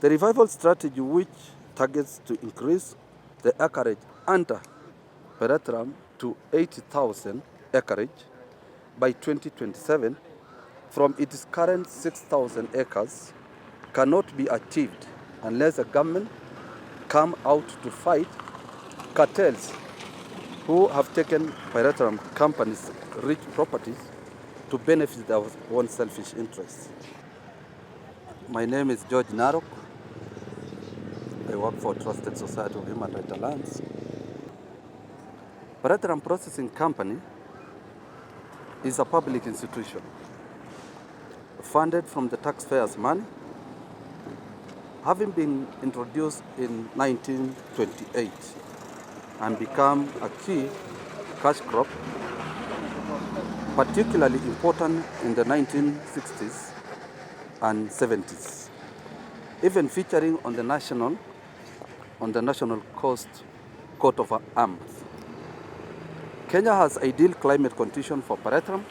The revival strategy, which targets to increase the acreage under Pyrethrum to 80,000 acreage by 2027 from its current 6,000 acres, cannot be achieved unless the government come out to fight cartels who have taken Pyrethrum companies' rich properties to benefit their own selfish interests. My name is George Narok. I work for Trusted Society of Human Rights Alliance. Pyrethrum Processing Company is a public institution funded from the taxpayers' money, having been introduced in 1928 and become a key cash crop, particularly important in the 1960s and 70s, even featuring on the National Coast Coat of Arms. Kenya has ideal climate conditions for Pyrethrum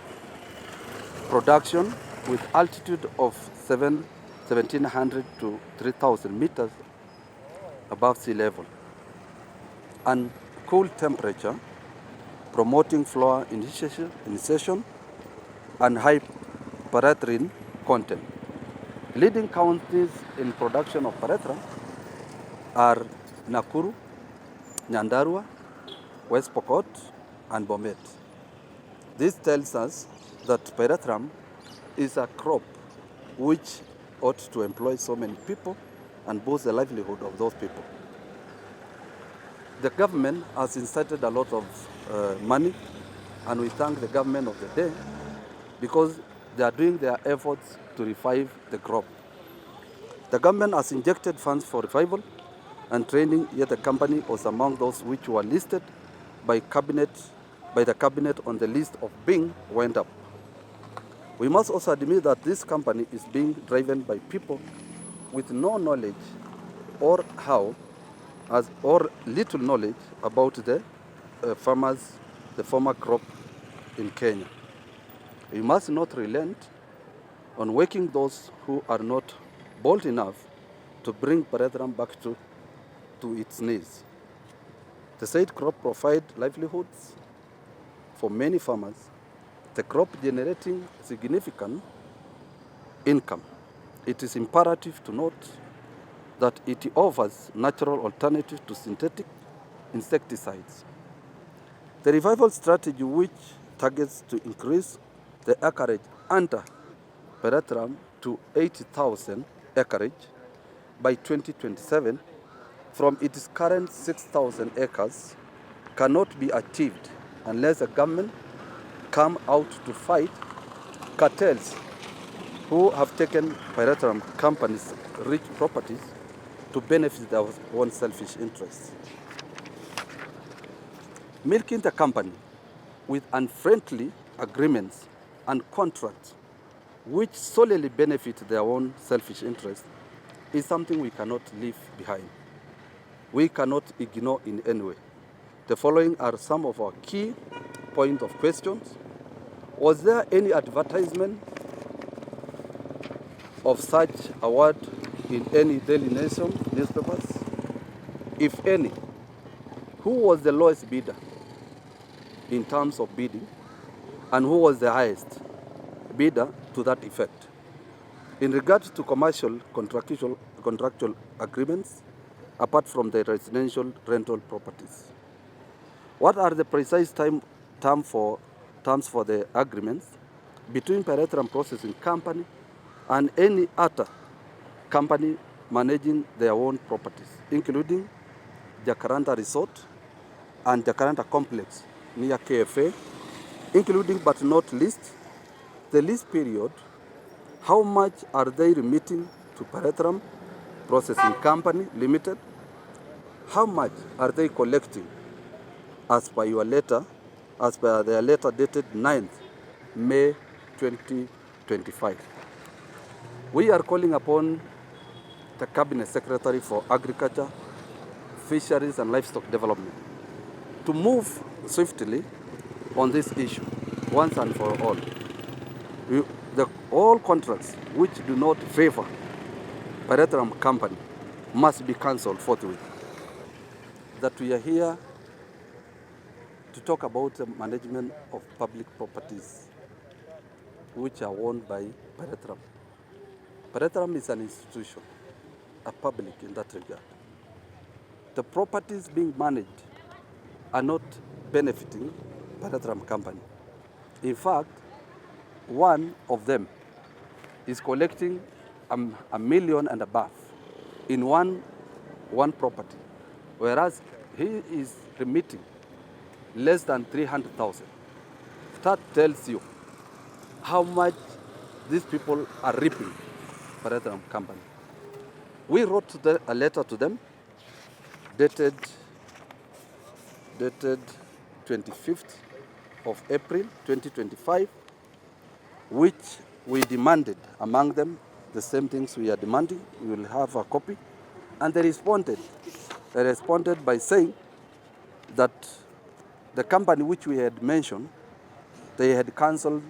production with altitude of 1,700 to 3,000 meters above sea level and cool temperature, promoting flower initiation and high pyrethrin content. Leading counties in production of Pyrethrum are Nakuru, Nyandarua, West Pokot, and Bomet. This tells us that Pyrethrum is a crop which ought to employ so many people and boost the livelihood of those people. The government has inserted a lot of money, and we thank the government of the day because they are doing their efforts to revive the crop. The government has injected funds for revival and training, yet the company was among those which were listed by the cabinet on the list of being wound up. We must also admit that this company is being driven by people with no knowledge or little knowledge about the farmer crop in Kenya. We must not relent on waking those who are not bold enough to bring Pyrethrum back to its knees. The said crop provides livelihoods for many farmers, the crop generating significant income. It is imperative to note that it offers natural alternatives to synthetic insecticides. The revival strategy, which targets to increase the acreage under Pyrethrum to 80,000 acreage by 2027 from its current 6,000 acres, cannot be achieved unless the government come out to fight cartels who have taken Pyrethrum companies' rich properties to benefit their own selfish interests. Milking the company with unfriendly agreements and contracts which solely benefit their own selfish interests is something we cannot leave behind. We cannot ignore in any way. The following are some of our key points of questions. Was there any advertisement of such award in any Daily Nation newspapers? If any, who was the lowest bidder in terms of bidding, and who was the highest bidder to that effect? In regards to commercial contractual agreements, apart from the residential rental properties, what are the precise terms for the agreements between Pyrethrum Processing Company and any other company managing their own properties, including Jacaranda Resort and Jacaranda Complex near KFA, including but not least the lease period? How much are they remitting to Pyrethrum Processing Company Limited? How much are they collecting as per their letter dated 9th May 2025? We are calling upon the Cabinet Secretary for Agriculture, Fisheries and Livestock Development to move swiftly on this issue once and for all. All contracts which do not favor Pyrethrum company must be cancelled forthwith. That we are here to talk about the management of public properties which are owned by Pyrethrum. Pyrethrum is an institution, a public in that regard. The properties being managed are not benefiting Pyrethrum company. In fact, one of them is collecting a million and above in one property, whereas he is remitting less than 300,000. That tells you how much these people are reaping Pyrethrum company. We wrote a letter to them dated 25th of April 2025, which we demanded among them the same things we are demanding. We will have a copy. And they responded. They responded by saying that the company which we had mentioned, they had cancelled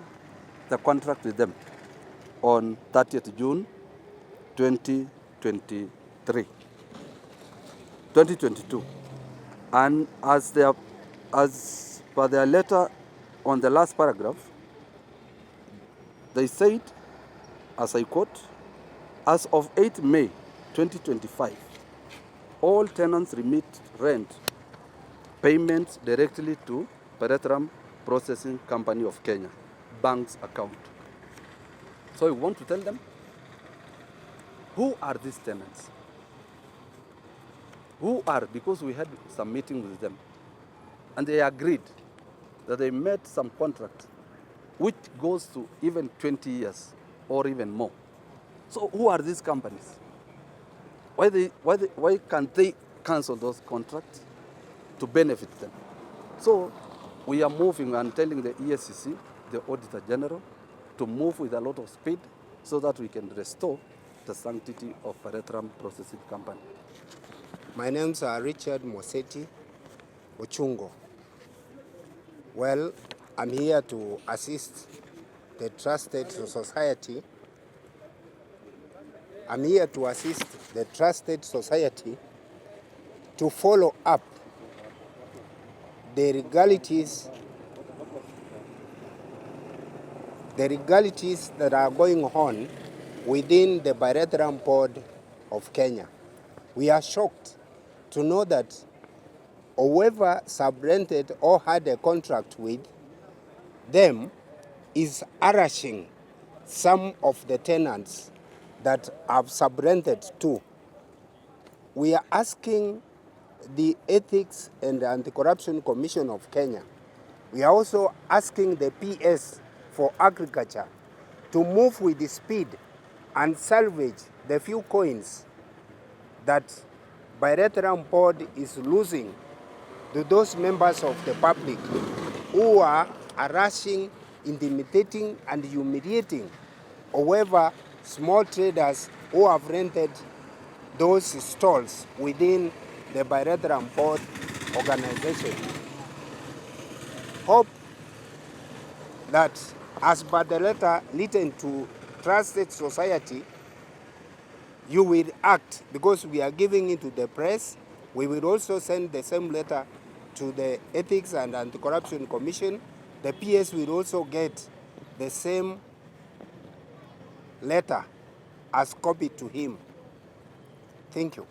the contract with them on 30th June 2022. And as per their letter on the last paragraph, they said, as I quote, as of 8 May 2025, all tenants remit rent payments directly to Pyrethrum Processing Company of Kenya bank's account. So we want to tell them, who are these tenants? Who are, because we had some meeting with them, and they agreed that they made some contract which goes to even 20 years or even more. So who are these companies? Why can't they cancel those contracts to benefit them? So we are moving and telling the ESCC, the Auditor General, to move with a lot of speed so that we can restore the sanctity of Pyrethrum Processing Company. My name's Richard Moseti Ochungo. Well, I'm here to assist the Trusted Society. I'm here to assist the Trusted Society to follow up the legalities that are going on within the Pyrethrum Board of Kenya. We are shocked to know that whoever subrented or had a contract with them is harassing some of the tenants that have subrented to. We are asking the Ethics and Anti-Corruption Commission of Kenya. We are also asking the PS for Agriculture to move with the speed and salvage the few coins that Pyrethrum Board is losing to those members of the public who are harassing, intimidating, and humiliating however small traders who have rented those stalls within the Pyrethrum Board organization. Hope that as per the letter written to Trusted Society, you will act, because we are giving it to the press. We will also send the same letter to the Ethics and Anti-Corruption Commission. The PS will also get the same letter as copied to him. Thank you.